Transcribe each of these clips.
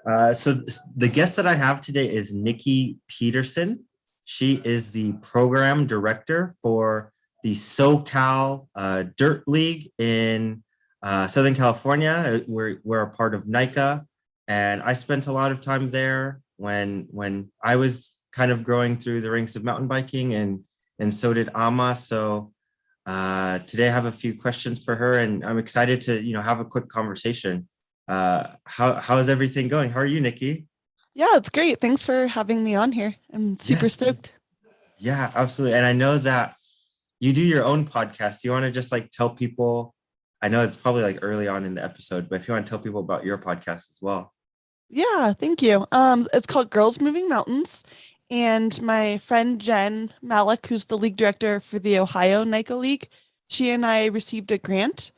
The guest that I have today is Nikki Peterson. She is the program director for the SoCal Dirt League in Southern California. We're a part of NICA, and I spent a lot of time there when I was kind of growing through the ranks of mountain biking, and so did Ama. So today I have a few questions for her, and I'm excited to have a quick conversation. How is everything going? How are you, Nikki? Yeah, it's great. Thanks for having me on here. I'm super Yes, stoked. yeah, absolutely. And I know that you do your own podcast. Do you want to just like tell people? I know it's probably like early on in the episode, but if you want to tell people about your podcast as well. Yeah, thank you. It's called Girls Moving Mountains, and my friend Jen Malik, who's the league director for the Ohio NICA League, she and I received a grant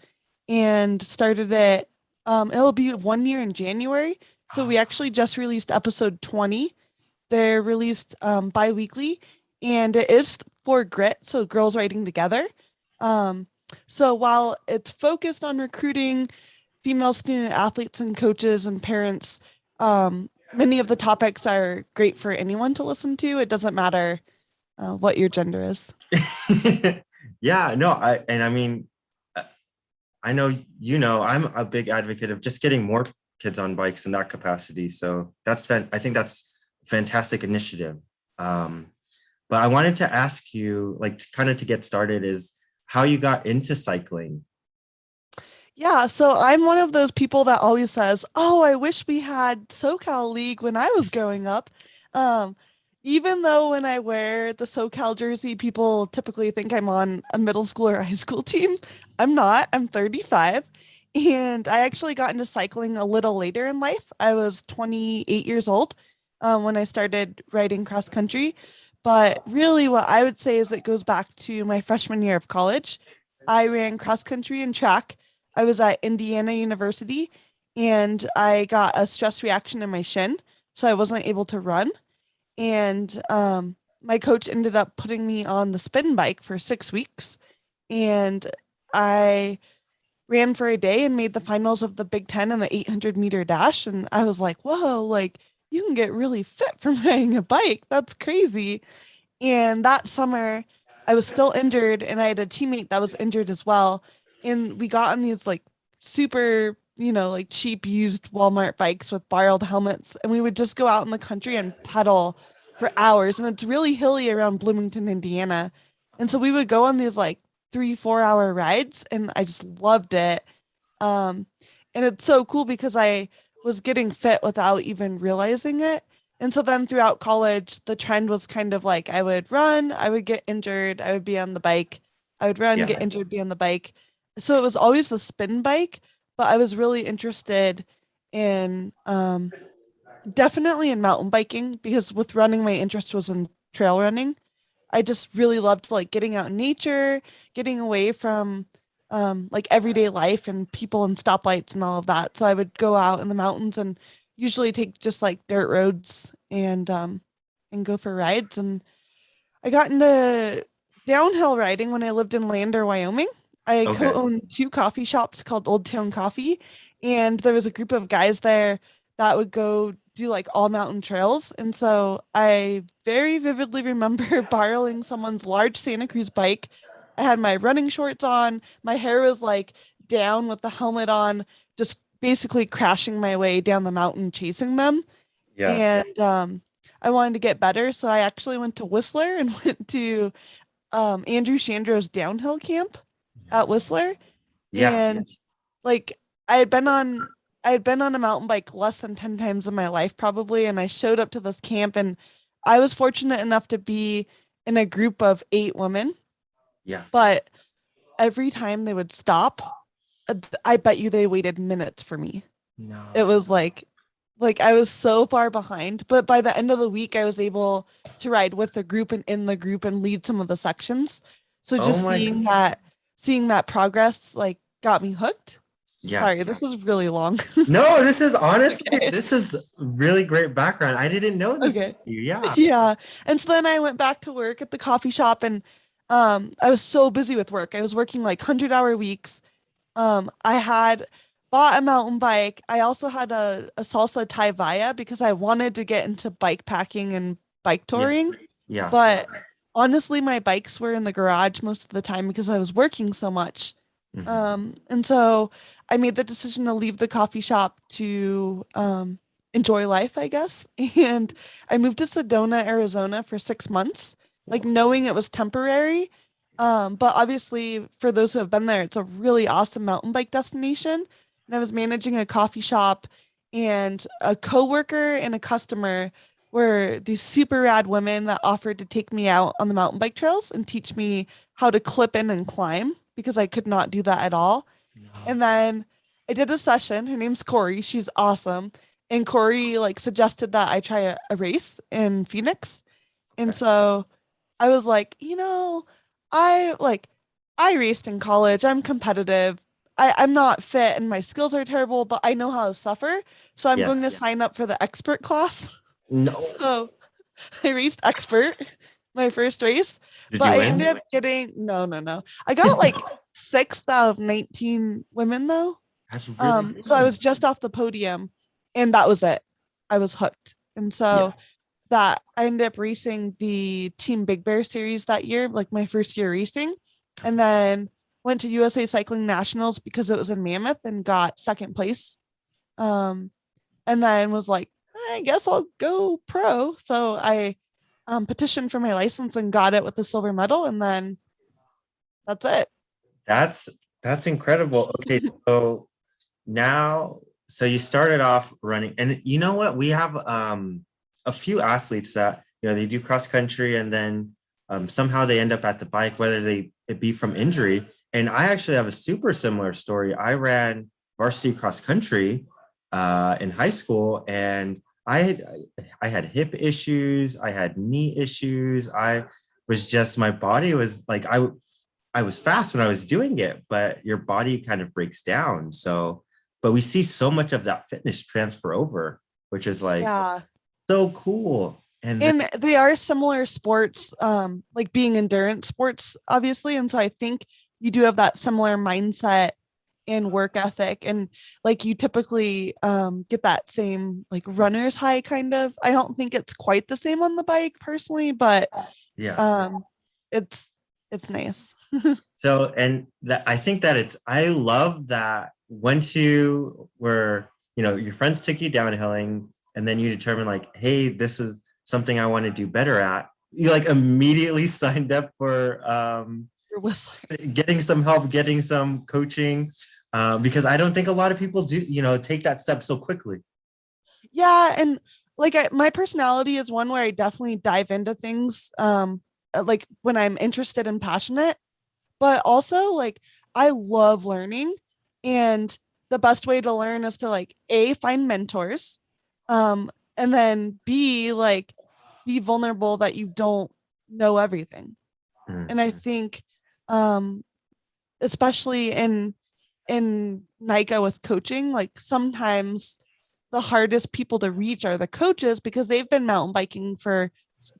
and started it. It'll be 1 year in January. So we actually just released episode 20. They're released bi-weekly, and it is for grit, so girls riding together. Um, so while it's focused on recruiting female student athletes and coaches and parents, many of the topics are great for anyone to listen to. It doesn't matter what your gender is. Yeah, no, I mean, uh, I know I'm a big advocate of just getting more kids on bikes in that capacity. So I think that's a fantastic initiative. Um, but I wanted to ask you, like, kind of to get started, is how you got into cycling. Yeah, so I'm one of those people that always says, "Oh, I wish we had SoCal League when I was growing up." Um, Even though when I wear the SoCal jersey, people typically think I'm on a middle school or high school team. I'm not. I'm 35, and I actually got into cycling a little later in life. I was 28 years old when I started riding cross country. But really, what I would say is it goes back to my freshman year of college. I ran cross country and track. I was at Indiana University and I got a stress reaction in my shin, so I wasn't able to run. And my coach ended up putting me on the spin bike for 6 weeks. And I ran for a day and made the finals of the Big Ten in the 800-meter dash. And I was like, whoa, like you can get really fit from riding a bike. That's crazy. And that summer, I was still injured, and I had a teammate that was injured as well. And we got on these like super, like cheap used Walmart bikes with borrowed helmets, and we would just go out in the country and pedal for hours. And it's really hilly around Bloomington, Indiana. And so we would go on these like 3, 4 hour rides, and I just loved it. Um, and it's so cool because I was getting fit without even realizing it. And so then throughout college, the trend was kind of like I would run, I would get injured, I would be on the bike. I would run, get Yeah. injured, be on the bike. So it was always the spin bike, but I was really interested in definitely in mountain biking because with running, my interest was in trail running. I just really loved like getting out in nature, getting away from like everyday life and people and stoplights and all of that. So I would go out in the mountains and usually take just like dirt roads and go for rides. And I got into downhill riding when I lived in Lander, Wyoming. I Okay. co-owned two coffee shops called Old Town Coffee, and there was a group of guys there that would go do like all mountain trails. And so I very vividly remember borrowing someone's large Santa Cruz bike. I had my running shorts on, my hair was like down with the helmet on, just basically crashing my way down the mountain chasing them. Yeah. And I wanted to get better, so I actually went to Whistler and went to Andrew Shandro's downhill camp at Whistler. Yeah. And like I had been on I had been on a mountain bike less than 10 times in my life probably, and I showed up to this camp, and I was fortunate enough to be in a group of 8 women, Yeah. but every time they would stop, I bet you they waited minutes for me. It No. was like I was so far behind, but by the end of the week I was able to ride with the group and in the group and lead some of the sections. So Oh just my. seeing that progress like got me hooked. Yeah. Sorry, this is really long. No, this is honestly, Okay. this is really great background. I didn't know this. Okay. You. Yeah. Yeah. And so then I went back to work at the coffee shop, and I was so busy with work. I was working like 100-hour weeks. I had bought a mountain bike. I also had a salsa Thai Via because I wanted to get into bike packing and bike Yeah. touring. Yeah. But honestly, my bikes were in the garage most of the time because I was working so much. Mhm. And so I made the decision to leave the coffee shop to enjoy life, I guess. And I moved to Sedona, Arizona for 6 months, like knowing it was temporary. But obviously, for those who have been there, it's a really awesome mountain bike destination. And I was managing a coffee shop, and a coworker and a customer were these super rad women that offered to take me out on the mountain bike trails and teach me how to clip in and climb because I could not do that at all. No. And then I did a session. Her name's Corey. She's awesome. And Corey like suggested that I try a race in Phoenix. And Okay. so I was like, I like I raced in college. I'm competitive. I'm not fit and my skills are terrible, but I know how to suffer. So I'm going to Yes. sign up for the expert class. No. So I raced expert my first race, Did but you I win? ended up getting no. I got like sixth out of 19 women though. That's really So I good. was just off the podium and that was it. I was hooked. And Yeah. so that I ended up racing the Team Big Bear series that year, like my first year racing, and then went to USA Cycling Nationals because it was in Mammoth and got second place. Um, and then was like, I guess I'll go pro. So I petitioned for my license and got it with a silver medal, and then that's it. That's that's incredible. Okay, so now so you started off running, and you know what? We have a few athletes that they do cross country and then somehow they end up at the bike, whether it be from injury. And I actually have a super similar story. I ran varsity cross country in high school, and I had hip issues, I had knee issues. I was just my body was like I was fast when I was doing it, but your body kind of breaks down. So, but we see so much of that fitness transfer over, which is like Yeah. so cool. And then, And they are similar sports, like being endurance sports, obviously. And so I think you do have that similar mindset and work ethic. And like you typically get that same like runner's high kind of. I don't think it's quite the same on the bike personally, but yeah. um it's it's nice. So, and that I think that I love that once you were, your friends took you downhilling and then you determined like, hey, this is something I want to do better at. You like immediately signed up for You're whistling. getting some help, getting some coaching, because I don't think a lot of people do, take that step so quickly. Yeah, and like my personality is one where I definitely dive into things like when I'm interested and passionate, but also like I love learning, and the best way to learn is to like A, find mentors, and then B, like be vulnerable that you don't know everything. And I Mhm. think um especially in NICA with coaching, like sometimes the hardest people to reach are the coaches because they've been mountain biking for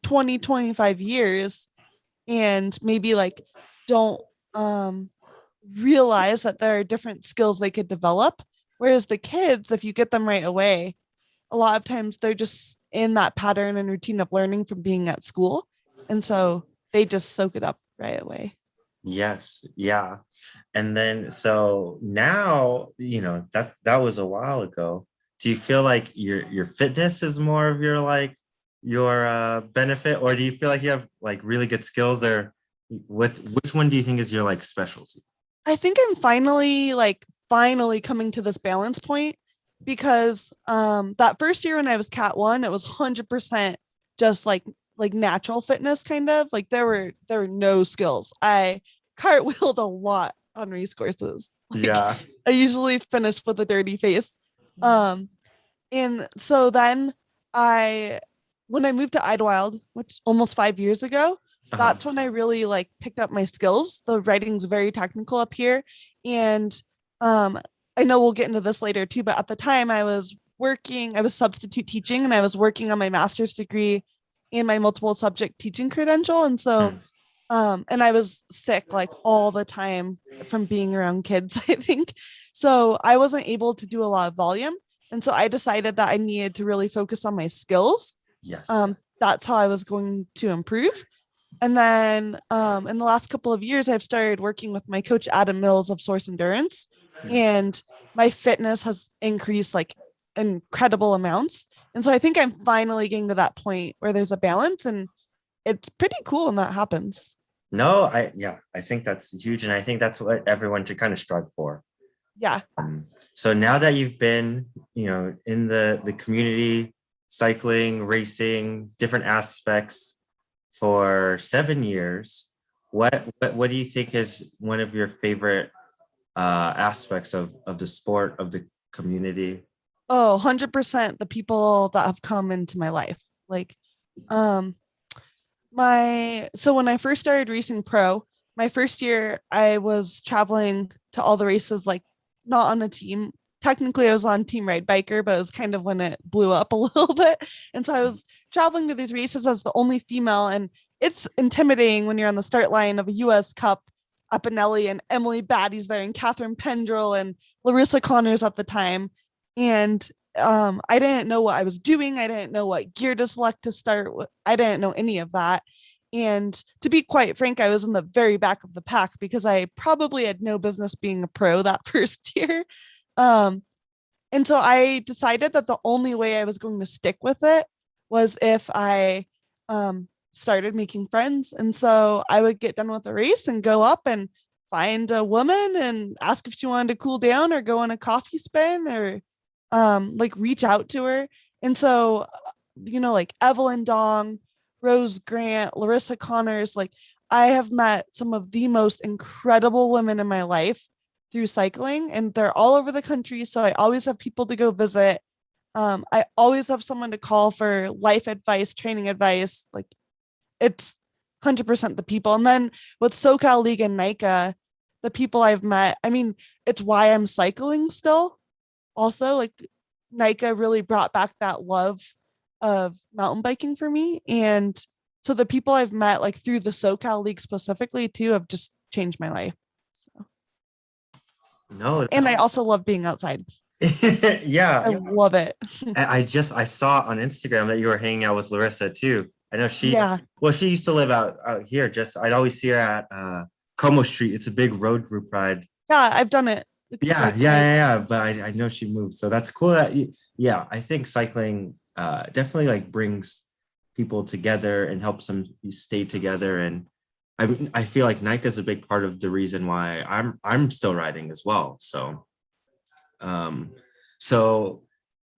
20, 25 years and maybe like don't um realize that there are different skills they could develop. Whereas the kids, if you get them right away, a lot of times they're just in that pattern and routine of learning from being at school. And so they just soak it up right away. Yes, yeah. And then so now, that was a while ago. Do you feel like your fitness is more of your benefit, or do you feel like you have like really good skills, or which one do you think is your like specialty? I think I'm finally coming to this balance point because that first year when I was cat 1, it was 100% just like natural fitness kind of. Like there were no skills. I cartwheeled a lot on race courses. Like Yeah. I usually finished with a dirty face. Um and so then I when I moved to Idlewild, which almost 5 years ago, Uh-huh. that's when I really like picked up my skills. The writing's very technical up here. And um I know we'll get into this later too, but at the time I was substitute teaching and I was working on my master's degree and my multiple subject teaching credential. And so Mm. And I was sick like all the time from being around kids, I think. So I wasn't able to do a lot of volume. And so I decided that I needed to really focus on my skills. Yes. That's how I was going to improve. And then in the last couple of years, I've started working with my coach, Adam Mills of Source Endurance. And my fitness has increased like incredible amounts. And so I think I'm finally getting to that point where there's a balance, and it's pretty cool when that happens. No, I think that's huge, and I think that's what everyone should kind of strive for. Yeah. So now that you've been, in the community, cycling, racing, different aspects for 7 years, what do you think is one of your favorite aspects of the sport, of the community? Oh, 100% the people that have come into my life. Like, um, so when I first started racing pro, my first year I was traveling to all the races, like not on a team. Technically, I was on Team Ride Biker, but it was kind of when it blew up a little bit. And so I was traveling to these races as the only female, and it's intimidating when you're on the start line of a US Cup up in Ellie, and Emily Batty's there, and Catherine Pendrell and Larissa Connors at the time. And I didn't know what I was doing. I didn't know what gear to select to start with. I didn't know any of that. And to be quite frank, I was in the very back of the pack because I probably had no business being a pro that first year. Um, and so I decided that the only way I was going to stick with it was if I started making friends. And so I would get done with a race and go up and find a woman and ask if she wanted to cool down or go on a coffee spin or like reach out to her. And so, like Evelyn Dong, Rose Grant, Larissa Connors, like I have met some of the most incredible women in my life through cycling, and they're all over the country. So I always have people to go visit. I always have someone to call for life advice, training advice. Like it's 100% the people. And then with SoCal League and NICA, the people I've met, I mean, it's why I'm cycling still. Also, like NICA really brought back that love of mountain biking for me. And so the people I've met, like through the SoCal League specifically, too, have just changed my life. So, No. and I also love being outside. Yeah. I love it. I saw on Instagram that you were hanging out with Larissa too. I know Yeah. she used to live out here. Just I'd always see her at Como Street. It's a big road group ride. Yeah, I've done it. Yeah, Like yeah, twice. yeah, yeah. But I know she moved, so that's cool. Yeah, I think cycling definitely like brings people together and helps them stay together. And I feel like NICA is a big part of the reason why I'm still riding as well. Um, so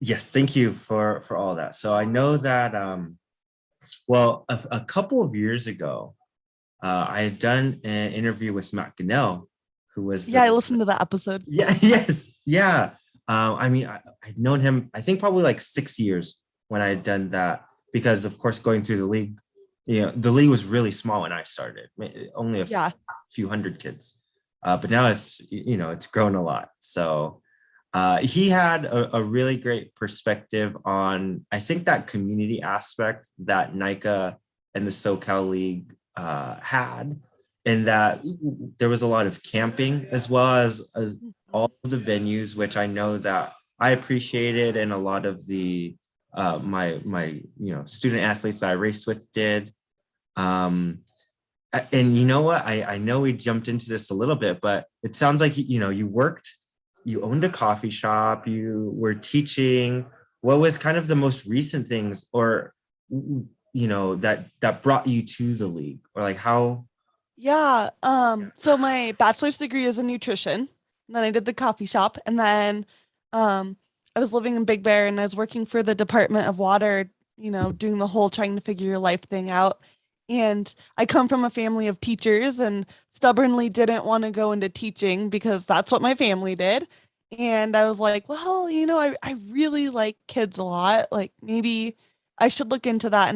yes, thank you for all that. So I know that well, a couple of years ago, I had done an interview with Matt Gunnell, who was Yeah, I listened to that episode. yeah, yes, yeah. I mean, I've known him, I think probably like 6 years when I had done that, because of course, going through the league, the league was really small when I started, only a Yeah. few hundred kids. But now it's grown a lot. So he had a really great perspective on, I think, that community aspect that NICA and the SoCal League had, and that there was a lot of camping as well as all of the venues, which I know that I appreciated, and a lot of the my student athletes that I raced with did. Um, and you know what? I know we jumped into this a little bit, but it sounds like you owned a coffee shop, you were teaching. What was kind of the most recent things, or that brought you to the league, or like how? Yeah. So my bachelor's degree is in nutrition. And then I did the coffee shop. And then um I was living in Big Bear and I was working for the Department of Water, doing the whole trying to figure your life thing out. And I come from a family of teachers and stubbornly didn't want to go into teaching because that's what my family did. And I was like, well, I really like kids a lot. Like maybe I should look into that.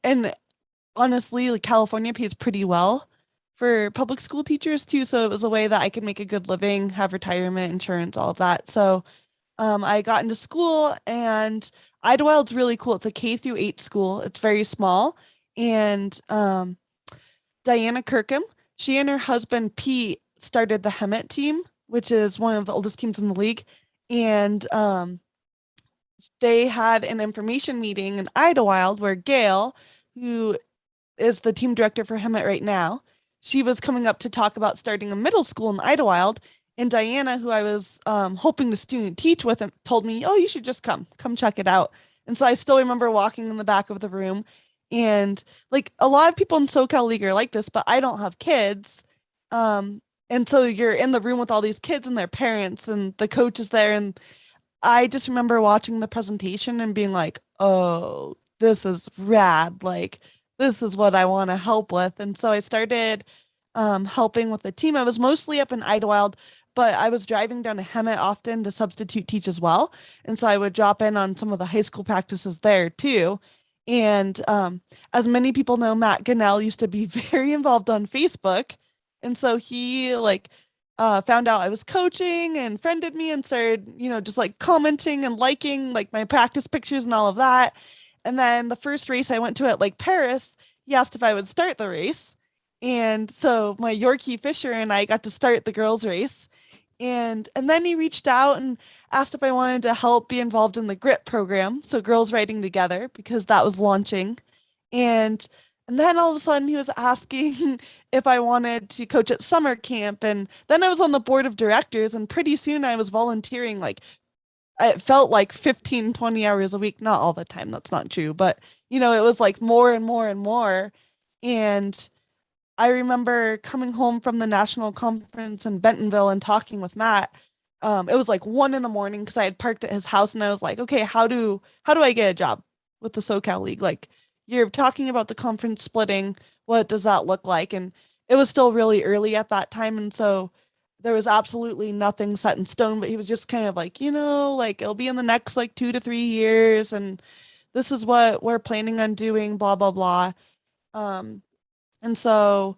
And honestly, like California pays pretty well for public school teachers too. So it was a way that I could make a good living, have retirement insurance, all of that. So I got into school, and Idlewild's really cool. It's a K through 8 school. It's very small. And Diana Kirkham. She and her husband Pete started the Hemet team, which is one of the oldest teams in the league. And they had an information meeting in Idlewild where Gail, who is the team director for Hemet right now, she was coming up to talk about starting a middle school in Idlewild. And Diana, who I was hoping to student teach with, told me, "Oh, you should just come check it out." And so I still remember walking in the back of the room, and like a lot of people in SoCal League are like this, but I don't have kids. And so you're in the room with all these kids and their parents, and the coach is there, and I just remember watching the presentation and being like, "Oh, this is rad. Like, this is what I want to help with." And so I started helping with the team. I was mostly up in Idlewild, but I was driving down to Hemet often to substitute teach as well. And so I would drop in on some of the high school practices there too. And as many people know, Matt Gunnell used to be very involved on Facebook. And so he found out I was coaching and friended me and started, just like commenting and liking like my practice pictures and all of that. And then the first race I went to at Lake Paris, he asked if I would start the race. And so my Yorkie Fisher and I got to start the girls race. And then he reached out and asked if I wanted to help be involved in the GRIT program, so girls riding together, because that was launching. And and then all of a sudden he was asking if I wanted to coach at summer camp. And then I was on the board of directors, and pretty soon I was volunteering, like it felt like 15, 20 hours a week, not all the time, that's not true, but it was like more and more and more. And I remember coming home from the national conference in Bentonville and talking with Matt. It was like 1 in the morning because I had parked at his house, and I was like, "Okay, how do I get a job with the SoCal League? Like, you're talking about the conference splitting. What does that look like?" And it was still really early at that time, and so there was absolutely nothing set in stone. But he was just kind of like, like it'll be in the next like 2 to 3 years, and this is what we're planning on doing. Blah blah blah. Um, and so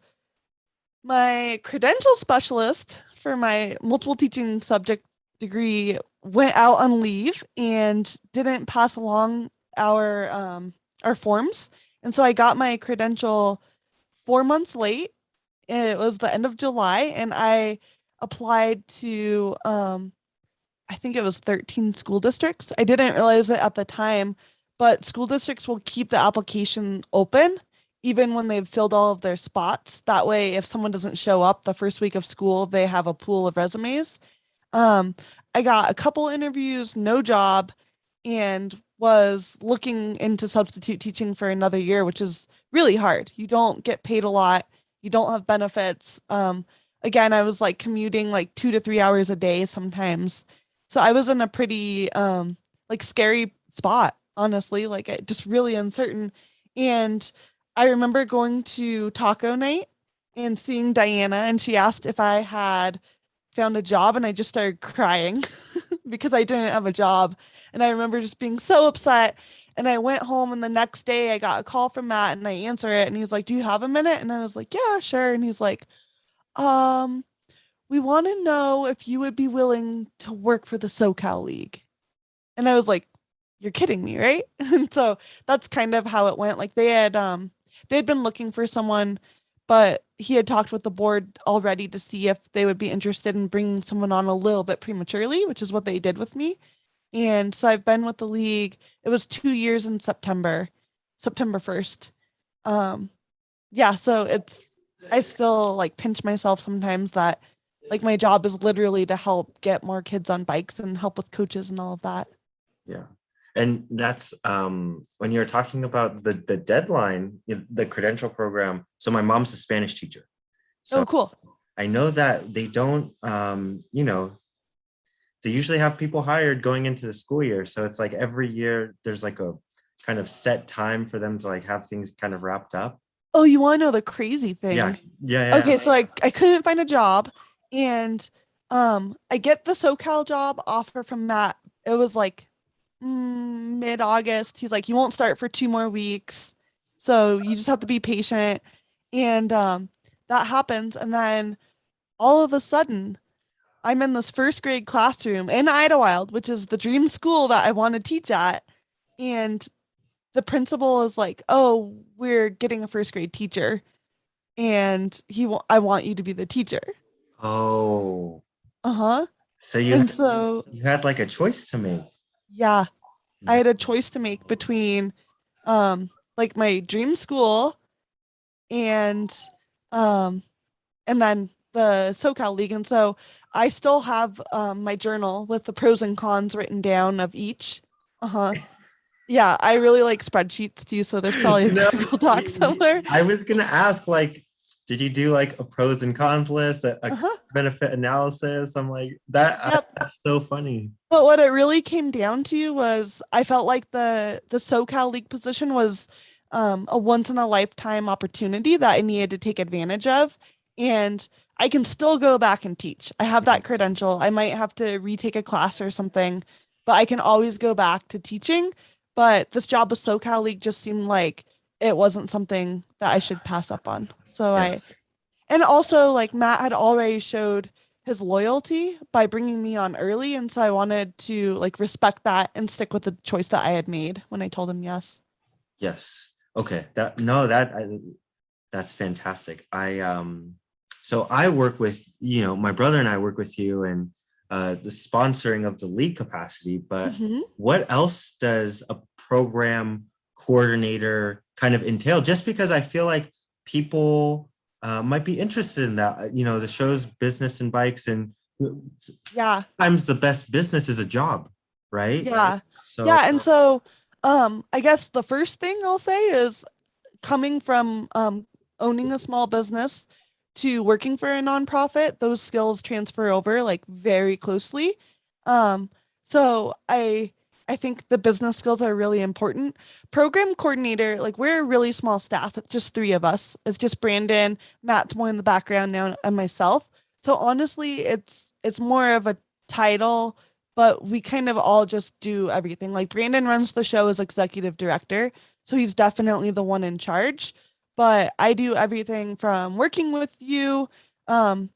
my credential specialist for my multiple teaching subject degree went out on leave and didn't pass along our forms. And so I got my credential 4 months late. It was the end of July, and I applied to I think it was 13 school districts. I didn't realize it at the time, but school districts will keep the application open even when they've filled all of their spots. That way, if someone doesn't show up the first week of school, they have a pool of resumes. Um, I got a couple interviews, no job, and was looking into substitute teaching for another year, which is really hard. You don't get paid a lot, you don't have benefits. Again, I was like commuting like 2 to 3 hours a day sometimes. So I was in a pretty like scary spot, honestly, like just really uncertain. And I remember going to taco night and seeing Diana, and she asked if I had found a job, and I just started crying because I didn't have a job. And I remember just being so upset. And I went home, and the next day I got a call from Matt, and I answer it, and he's like, "Do you have a minute?" And I was like, "Yeah, sure." And he's like, um, "We want to know if you would be willing to work for the SoCal League." And I was like, "You're kidding me, right?" And so that's kind of how it went. Like they had been looking for someone, but he had talked with the board already to see if they would be interested in bringing someone on a little bit prematurely, which is what they did with me. And so I've been with the league. It was 2 years in September, September 1st. Um, yeah, so I still like pinch myself sometimes that like my job is literally to help get more kids on bikes and help with coaches and all of that. Yeah. And that's when you're talking about the deadline, the credential program. So my mom's a Spanish teacher. Oh, So cool. I know that they don't, they usually have people hired going into the school year. So it's like every year there's like a kind of set time for them to like have things kind of wrapped up. Oh, you want to know the crazy Yeah. thing? Yeah. Okay, so I couldn't find a job, and I get the SoCal job offer from Matt. It was like mid-August. He's like, "You won't start for 2 more weeks, so you just have to be patient." And that happens, and then all of a sudden I'm in this first grade classroom in Idlewild, which is the dream school that I want to teach at. And the principal is like, "Oh, we're getting a first grade teacher." and I want you to be the teacher. Oh, Uh-huh. so And so, you had like a choice to make. yeah, I had a choice to make between like my dream school and um and then the SoCal League. And so I still have my journal with the pros and cons written down of each. Uh-huh. Yeah, I really like spreadsheets too, so there's probably a No, Google Doc somewhere. I was gonna ask, like, did you do like a pros and cons list, a Uh-huh. benefit analysis? I'm like, that Yep. that's so funny. But what it really came down to was I felt like the SoCal League position was a once in a lifetime opportunity that I needed to take advantage of. And I can still go back and teach. I have that credential. I might have to retake a class or something, but I can always go back to teaching. But this job with SoCal League just seemed like it wasn't something that I should pass up on. So I Yes, and also, like Matt had already showed his loyalty by bringing me on early, and so I wanted to like respect that and stick with the choice that I had made when I told him yes. yes. Okay, that no, that that's fantastic. So I work with, my brother and I work with you and the sponsoring of the league capacity, but Hmm. what else does a program coordinator kind of entail? Just because I feel like people might be interested in that. The show's business and bikes, and Yeah, sometimes the best business is a job, right? yeah, So yeah. And so, I guess the first thing I'll say is coming from owning a small business to working for a nonprofit, those skills transfer over like very closely. Um, so I think the business skills are really important. Program coordinator, like we're a really small staff. It's just three of us. It's just Brandon, Matt's more in the background now, and myself. So honestly, it's more of a title, but we kind of all just do everything. Like Brandon runs the show as executive director. So he's definitely the one in charge. But I do everything from working with you um,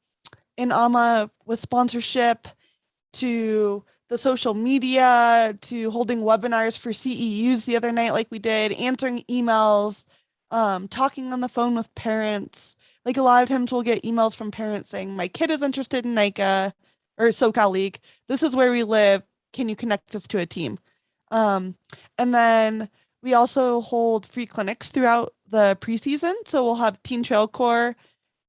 in AMA with sponsorship to the social media to holding webinars for CEUs the other night, like we did, answering emails, talking on the phone with parents. Like a lot of times we'll get emails from parents saying, my kid is interested in NICA or SoCal League. This is where we live. Can you connect us to a team? Um, and then we also hold free clinics throughout the preseason. So we'll have Teen Trail Core,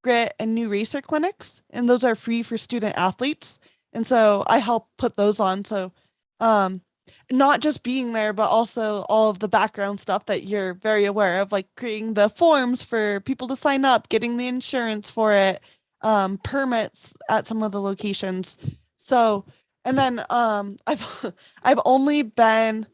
Grit, and New Racer clinics, and those are free for student athletes. And so I help put those on. So, um, not just being there, but also all of the background stuff that you're very aware of, like creating the forms for people to sign up, getting the insurance for it, permits at some of the locations. So, and then I've only been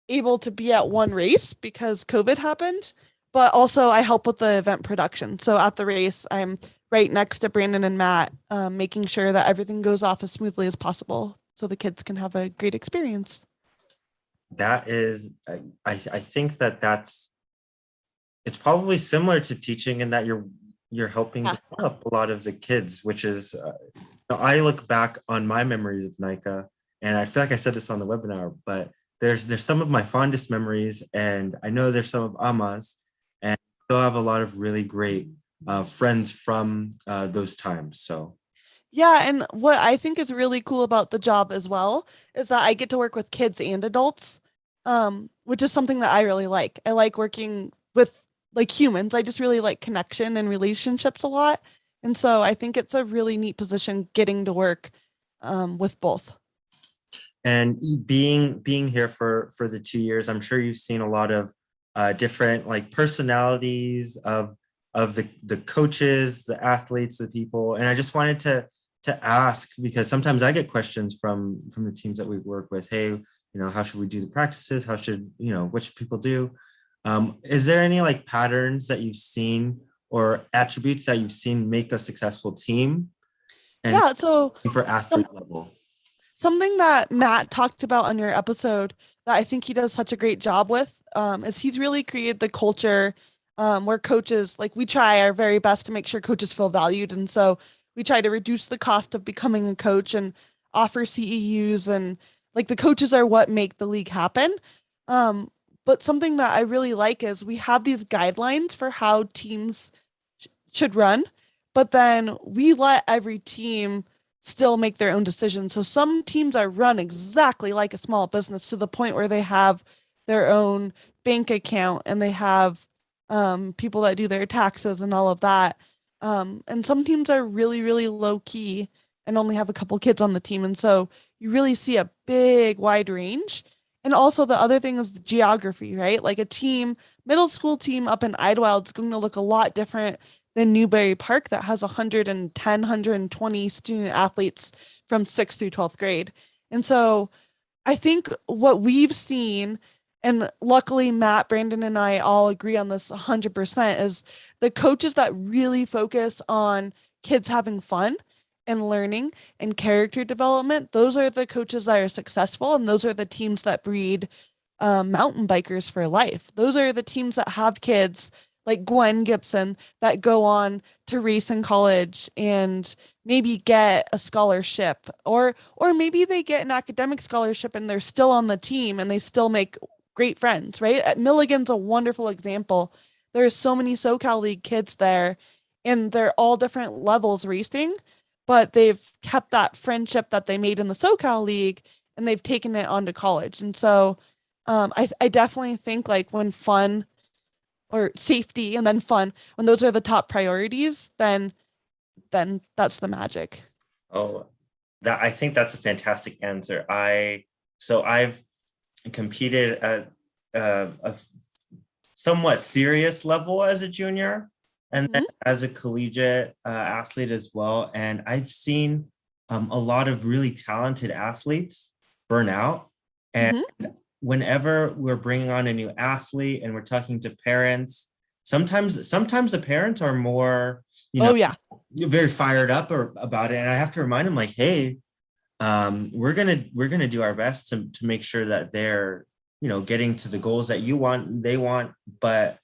able to be at one race because COVID happened, but also I help with the event production. So at the race, I'm right next to Brandon and Matt, making sure that everything goes off as smoothly as possible so the kids can have a great experience. that is, I think that's it's probably similar to teaching in that you're helping Yeah. bring up a lot of the kids, which is I look back on my memories of NICA, and I feel like I said this on the webinar, but there's some of my fondest memories, and I know there's some of Ama's, and I still have a lot of really great friends from those times. So Yeah, and what I think is really cool about the job as well is that I get to work with kids and adults, which is something that I really like. I like working with like humans. I just really like connection and relationships a lot. And so I think it's a really neat position getting to work with both. and being here for the 2 years, I'm sure you've seen a lot of different like personalities of the coaches, the athletes, the people. And I just wanted to ask, because sometimes I get questions from the teams that we work with. Hey, how should we do the practices? How should, which people do? Is there any like patterns that you've seen or attributes that you've seen make a successful team and Yeah, so for some athlete level? something that Matt talked about on your episode that I think he does such a great job with is he's really created the culture where coaches, like we try our very best to make sure coaches feel valued. And so we try to reduce the cost of becoming a coach and offer CEUs. And like the coaches are what make the league happen. But something that I really like is we have these guidelines for how teams should run, but then we let every team still make their own decisions. So some teams are run exactly like a small business to the point where they have their own bank account and they have people that do their taxes and all of that. And some teams are really, really low key and only have a couple kids on the team. And so you really see a big, wide range. And also the other thing is the geography, right? Like a team, middle school team up in Idlewild is going to look a lot different than Newberry Park that has 110, 120 student athletes from 6th through 12th grade. And so I think what we've seen, and luckily Matt, Brandon, and I all agree on this 100%, is the coaches that really focus on kids having fun and learning and character development. Those are the coaches that are successful, and those are the teams that breed mountain bikers for life. Those are the teams that have kids like Gwen Gibson that go on to race in college and maybe get a scholarship, or maybe they get an academic scholarship and they're still on the team and they still make great friends, right? At Milligan's a wonderful example. There's so many SoCal League kids there and they're all different levels racing, but they've kept that friendship that they made in the SoCal League and they've taken it on to college. And so I definitely think like when fun or safety and then fun, when those are the top priorities, then that's the magic. Oh, that I think that's a fantastic answer. I've competed at a somewhat serious level as a junior, and then Mhm. as a collegiate athlete as well. And I've seen a lot of really talented athletes burn out. And Mhm. whenever we're bringing on a new athlete and we're talking to parents, sometimes the parents are more, you know, Oh yeah. very fired up or about it, and I have to remind them like, hey, we're gonna do our best to make sure that they're, getting to the goals that you want, they want, but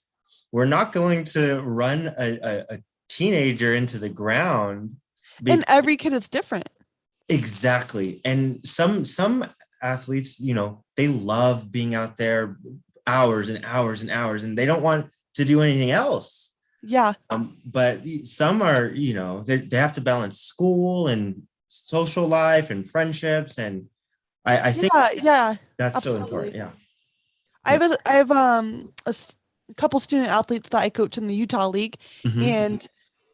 we're not going to run a teenager into the ground. And every kid is different. Exactly. And some athletes, they love being out there hours and hours and hours, and they don't want to do anything else. Yeah. But some are, they have to balance school and social life and friendships. And I think Yeah, yeah. that's so important. Absolutely. Yeah. Yeah. I have a couple student athletes that I coach in the Utah League, Mhm. and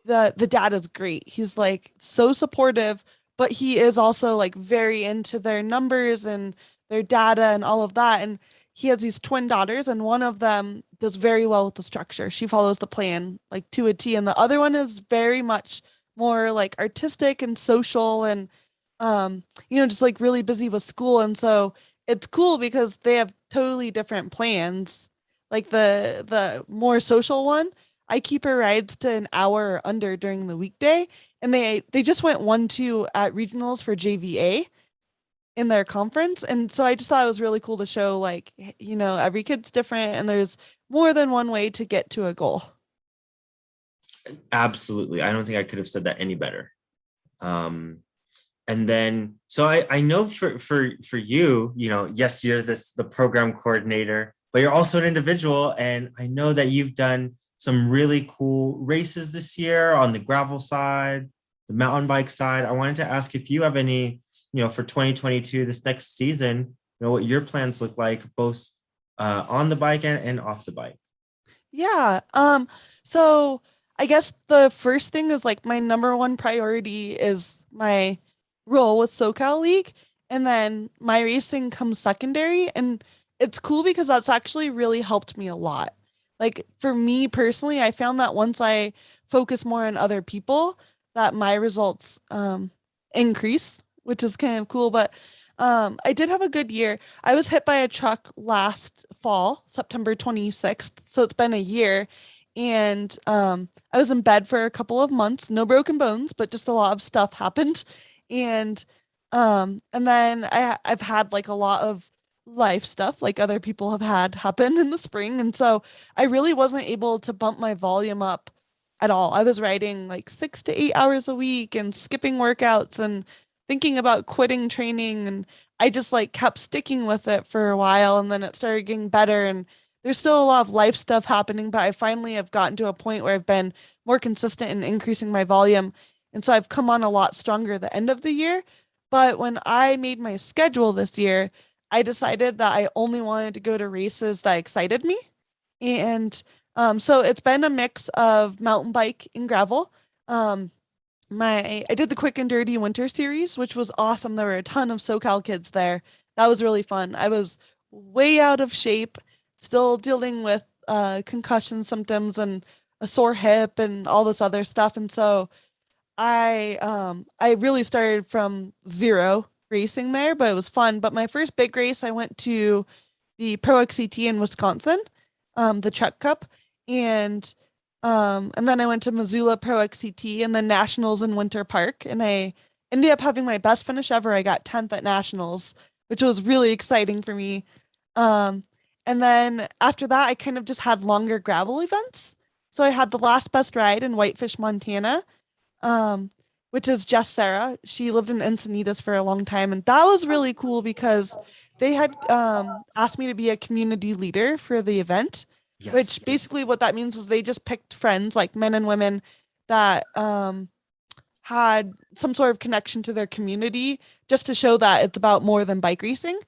the dad is great. He's like so supportive, but he is also like very into their numbers and their data and all of that. And he has these twin daughters, and one of them does very well with the structure. She follows the plan like to a T, and the other one is very much more like artistic and social and just like really busy with school. And so it's cool because they have totally different plans. Like the more social one, I keep her rides to an hour or under during the weekday, and they just went 1-2 at regionals for JVA in their conference, and so I just thought it was really cool to show like every kid's different, and there's more than one way to get to a goal. Absolutely. I don't think I could have said that any better. Um, and then so I know for you, yes, you're the program coordinator, but you're also an individual, and I know that you've done some really cool races this year on the gravel side, the mountain bike side. I wanted to ask if you have any, for 2022, this next season, what your plans look like, both on the bike and off the bike. Yeah. So I guess the first thing is like my number one priority is my role with SoCal League, and then my racing comes secondary. And it's cool because that's actually really helped me a lot. Like for me personally, I found that once I focus more on other people, that my results increase, which is kind of cool. But I did have a good year. I was hit by a truck last fall, September 26th. So it's been a year. And I was in bed for a couple of months, no broken bones, but just a lot of stuff happened. And then I've had like a lot of life stuff like other people have had happen in the spring. And so I really wasn't able to bump my volume up at all. I was riding like 6 to 8 hours a week and skipping workouts and thinking about quitting training, and I just like kept sticking with it for a while, and then it started getting better. And there's still a lot of life stuff happening, but I finally have gotten to a point where I've been more consistent in increasing my volume. And so I've come on a lot stronger at the end of the year. But when I made my schedule this year, I decided that I only wanted to go to races that excited me. And so it's been a mix of mountain bike and gravel. Um, I did the Quick and Dirty Winter Series, which was awesome. There were a ton of SoCal kids there. That was really fun. I was way out of shape, still dealing with concussion symptoms and a sore hip and all this other stuff. And so I really started from zero racing there, but it was fun. But my first big race, I went to the Pro XCT in Wisconsin, the Truck Cup, and and then I went to Missoula Pro XCT and then Nationals in Winter Park, and I ended up having my best finish ever. I got 10th at Nationals, which was really exciting for me. Um, and then after that, I kind of just had longer gravel events. So I had the last best ride in Whitefish, Montana, um, which is Jess Sarah. She lived in Encinitas for a long time, and that was really cool because they had asked me to be a community leader for the event, Yes. which basically what that means is they just picked friends, like men and women, that had some sort of connection to their community just to show that it's about more than bike racing.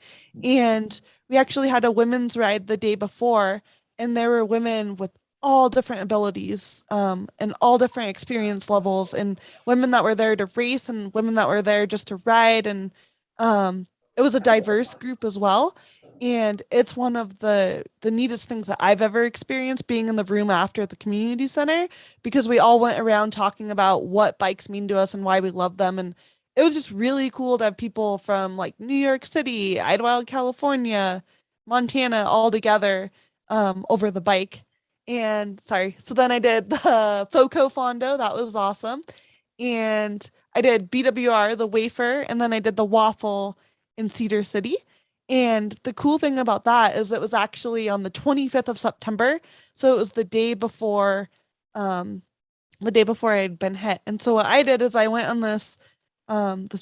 And we actually had a women's ride the day before, and there were women with all different abilities and all different experience levels, and women that were there to race and women that were there just to ride. And it was a diverse group as well. And it's one of the neatest things that I've ever experienced being in the room after the community center because we all went around talking about what bikes mean to us and why we love them. And it was just really cool to have people from like New York City, Idlewild, California, Montana all together over the bike. And sorry, so then I did the Foco Fondo. That was awesome. And I did BWR, the wafer, and then I did the waffle in Cedar City. And the cool thing about that is it was actually on the 25th of September. So it was um, the day before I had been hit. And so what I did is I went on this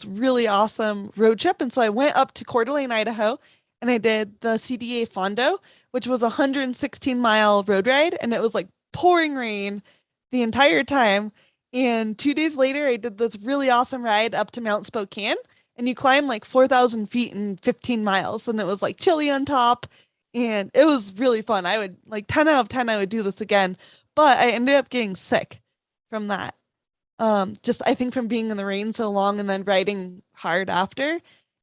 really awesome road trip. And so I went up to Coeur d'Alene, Idaho, and I did the CDA Fondo, which was a 116-mile road ride, and it was like pouring rain the entire time. And 2 days later, I did this really awesome ride up to Mount Spokane, and you climb like 4,000 feet in 15 miles, and it was like chilly on top, and it was really fun. I would like 10 out of 10, I would do this again, but I ended up getting sick from that. Just I think from being in the rain so long and then riding hard after.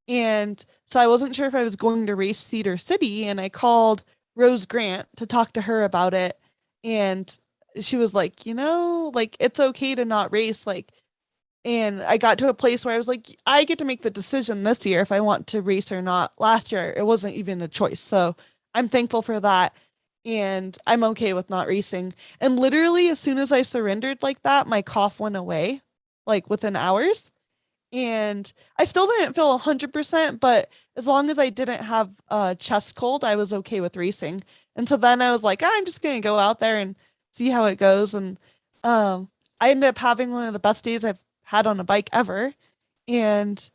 And so I wasn't sure if I was going to race Cedar City, and I called Rose Grant to talk to her about it. And she was like, like it's okay to not race. Like, and I got to a place where I was like, I get to make the decision this year if I want to race or not. Last year, it wasn't even a choice. So I'm thankful for that. And I'm okay with not racing. And literally, as soon as I surrendered like that, my cough went away, like within hours. And I still didn't feel 100%, but as long as I didn't have a chest cold, I was okay with racing. And so then I was like, I'm just gonna go out there and see how it goes. And um, I ended up having one of the best days I've had on a bike ever. And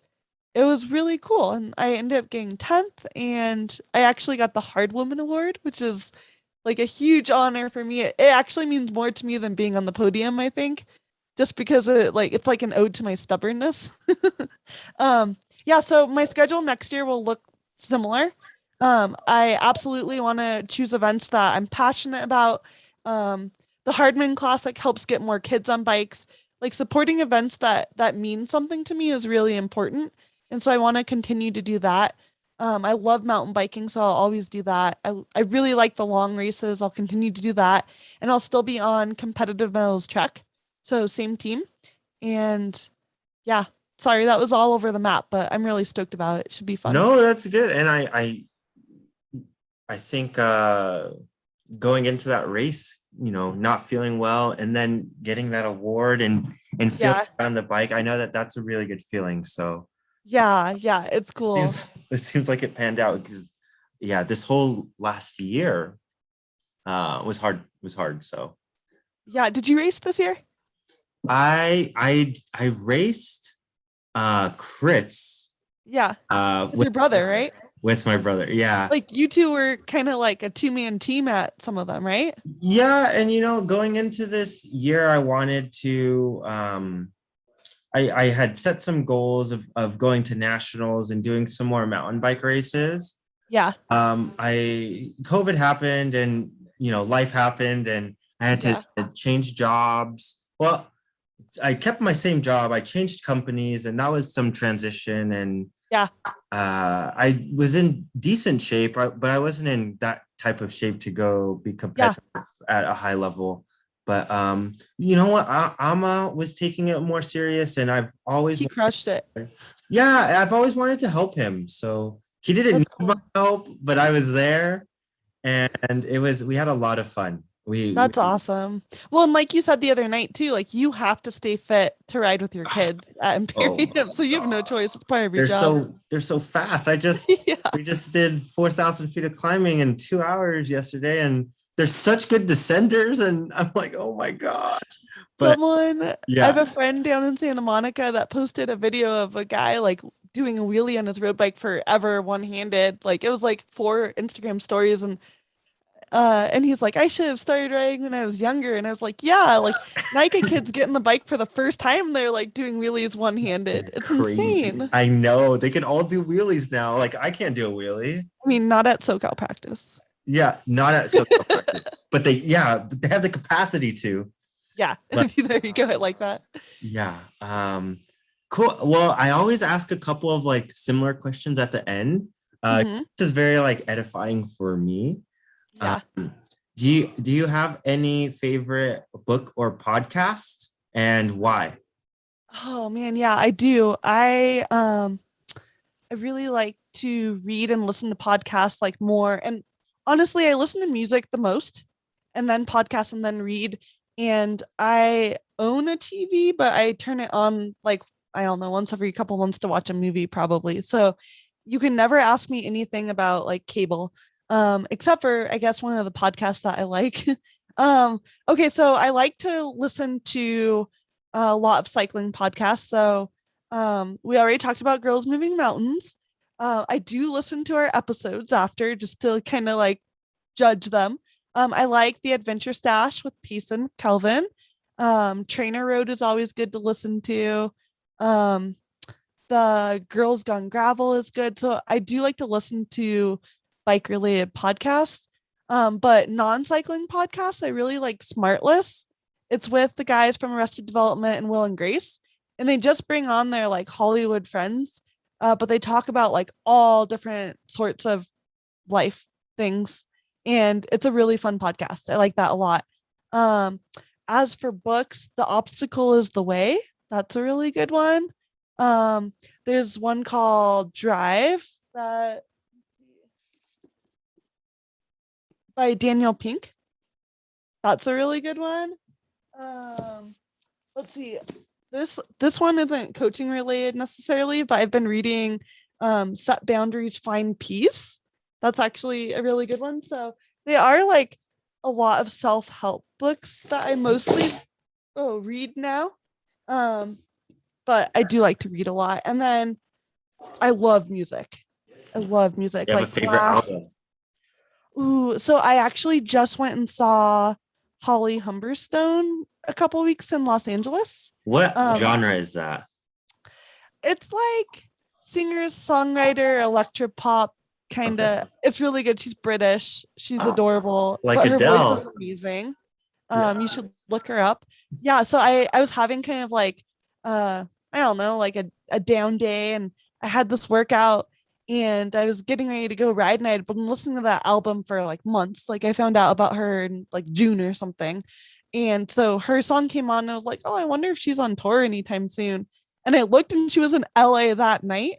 it was really cool. And I ended up getting 10th, and I actually got the Hard Woman Award, which is like a huge honor for me. It actually means more to me than being on the podium, I think, just because it's like an ode to my stubbornness. Yeah, so my schedule next year will look similar. I absolutely want to choose events that I'm passionate about. The Hardman Classic helps get more kids on bikes. Like supporting events that mean something to me is really important, and so I want to continue to do that. I love mountain biking, so I'll always do that. I really like the long races. I'll continue to do that, and I'll still be on competitive metals track. So same team. And yeah, sorry, that was all over the map, but I'm really stoked about it. It should be fun. No, that's good. And I think going into that race, not feeling well and then getting that award and feeling Yeah. on the bike, I know that that's a really good feeling. So Yeah, it's cool. it seems like it panned out because yeah, this whole last year was hard. So Yeah, did you race this year? I raced crits Yeah, with with your brother, right? with my brother. Yeah. Like you two were kind of like a two-man team at some of them, right? Yeah. And, going into this year, I wanted to, I had set some goals of going to nationals and doing some more mountain bike races. Yeah. COVID happened and, life happened and I had to Yeah. change jobs. Well, I kept my same job. I changed companies and that was some transition. And Yeah. I was in decent shape, but I wasn't in that type of shape to go be Yeah. competitive at a high level. But you know what? Ama was taking it more serious, and He crushed it. yeah, I've always wanted to help him. So he didn't That's need my cool. help, but I was there, and we had a lot of fun. We That's awesome. Well, and like you said the other night too, like you have to stay fit to ride with your kid at oh my Imperium. So you have no God. choice. It's part of your job. They're so fast. Yeah. We just did 4,000 feet of climbing in 2 hours yesterday, and they're such good descenders, and I'm like, oh my God. But I have yeah, a friend down in Santa Monica that posted a video of a guy like doing a wheelie on his road bike forever one-handed. Like it was like 4 Instagram stories and he's like, I should have started riding when I was younger. And I was like, yeah, like NICA kids getting the bike for the first time, they're like doing wheelies one-handed. they're It's crazy. insane. I know they can all do wheelies now. Like I can't do a wheelie. I mean, not at SoCal practice. Yeah, not at SoCal practice, but they have the capacity to. Yeah, But there you go. I like that. yeah, cool. Well, I always ask a couple of like similar questions at the end. Hmm. This is very like edifying for me. Um, Yeah. do you have any favorite book or podcast and why? Oh man, yeah, I do. I really like to read and listen to podcasts like more. And honestly, I listen to music the most and then podcasts and then read. And I own a TV, but I turn it on like, I don't know, once every couple months to watch a movie probably. So you can never ask me anything about like cable, except for I guess one of the podcasts that I like. Okay, so I like to listen to a lot of cycling podcasts. So we already talked about Girls Moving Mountains. I do listen to our episodes after just to kind of like judge them. I like the Adventure Stash with Peace and Kelvin. Trainer Road is always good to listen to. Um, the Girls Gone Gravel is good. So I do like to listen to bike related podcasts. But non-cycling podcasts, I really like Smartless. It's with the guys from Arrested Development and Will and Grace, and they just bring on their like Hollywood friends, but they talk about like all different sorts of life things, and it's a really fun podcast. I like that a lot. Um, as for books, The Obstacle is the Way. That's a really good one. Um, there's one called Drive that by Daniel Pink. That's a really good one. Um, let's see. This one isn't coaching related necessarily, but I've been reading Set Boundaries, Find Peace. That's actually a really good one. So they are like a lot of self-help books that I mostly read now. Um, but I do like to read a lot. And then I love music. I love music. You have a Like favorite album? so I actually just went and saw Holly Humberstone a couple weeks in Los Angeles. What Um, genre is that? it's like singer, songwriter, electro pop kind Okay. of. It's really good. She's British. She's Oh, adorable, like but her voice Adele. is amazing. You Yeah. should look her up. Yeah, so I was having kind of like I don't know, like a down day, and I had this workout and I was getting ready to go ride, and I had been listening to that album for like months. Like I found out about her in like June or something. And so her song came on and I was like, oh, I wonder if she's on tour anytime soon. And I looked and she was in LA that night.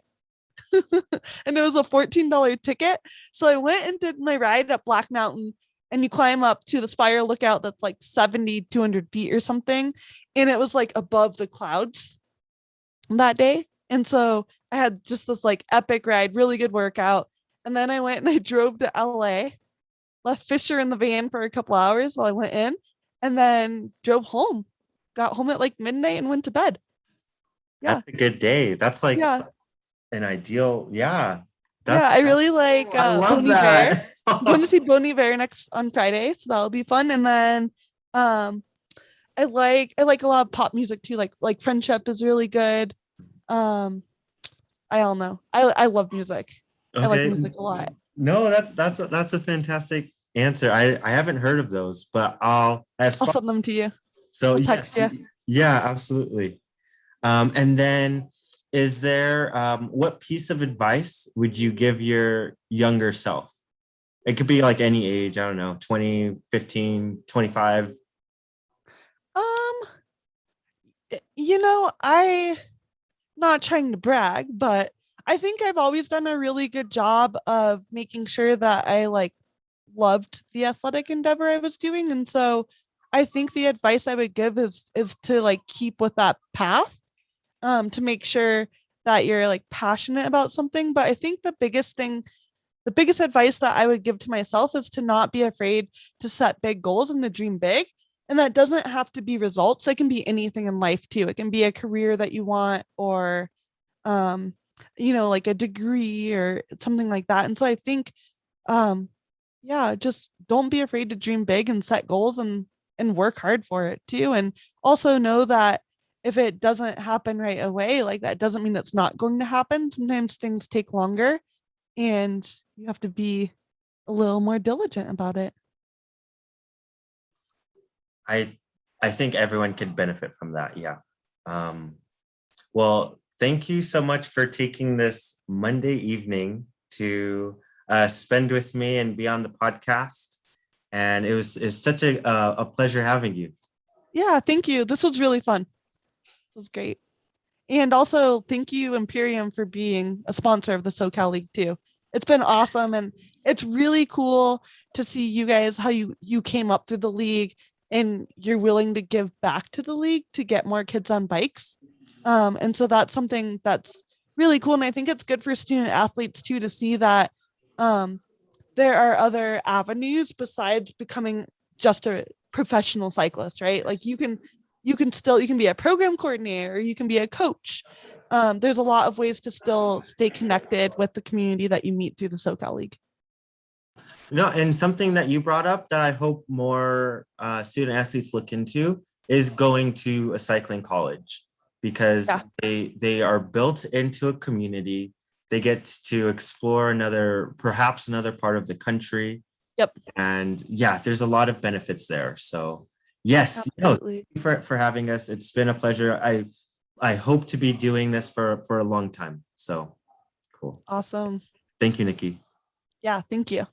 And it was a $14 ticket. So I went and did my ride up Black Mountain, and you climb up to this fire lookout that's like 200 feet or something. And it was like above the clouds that day. And so I had just this like epic ride, really good workout. And then I went and I drove to LA, left Fisher in the van for a couple hours while I went in, and then drove home. Got home at like midnight and went to bed. Yeah. That's a good day. That's like Yeah. an ideal, yeah. Yeah, I really like I love Bonnie Bear. that. I'm going to see Bonnie Bear next on Friday, so that'll be fun. And then um I like a lot of pop music too. Like Friendship is really good. Um I don't know. I love music. I like Okay. music a lot. No, that's a fantastic answer. I haven't heard of those, but I have I'll spot. send them to you. So I'll text yes, you. yeah, absolutely. And then is there what piece of advice would you give your younger self? It could be like any age, I don't know, 20, 15, 25. Um, I not trying to brag, but I think I've always done a really good job of making sure that I like loved the athletic endeavor I was doing. And so I think the advice I would give is to like keep with that path, to make sure that you're like passionate about something. But I think the biggest advice that I would give to myself is to not be afraid to set big goals and to dream big. And that doesn't have to be results. It can be anything in life too. It can be a career that you want, or um, like a degree or something like that. And so I think um yeah, just don't be afraid to dream big and set goals and work hard for it too. And also know that if it doesn't happen right away, like that doesn't mean it's not going to happen. Sometimes things take longer and you have to be a little more diligent about it. I I think everyone could benefit from that. Yeah. Um, well, thank you so much for taking this Monday evening to spend with me and be on the podcast. And it's such a pleasure having you. Yeah, thank you. This was really fun. This was great. And also thank you, Imperium, for being a sponsor of the SoCal League too. It's been awesome, and it's really cool to see you guys how you came up through the league and you're willing to give back to the league to get more kids on bikes. And so that's something that's really cool. And I think it's good for student athletes too to see that um, there are other avenues besides becoming just a professional cyclist, right? Like you can be a program coordinator, you can be a coach. There's a lot of ways to still stay connected with the community that you meet through the SoCal League. No, and something that you brought up that I hope more student athletes look into is going to a cycling college because Yeah. they are built into a community. They get to explore perhaps another part of the country. Yep. And yeah, there's a lot of benefits there. So yes, thank Absolutely. you for having us. It's been a pleasure. I hope to be doing this for a long time. So cool. Awesome. Thank you, Nikki. Yeah. Thank you.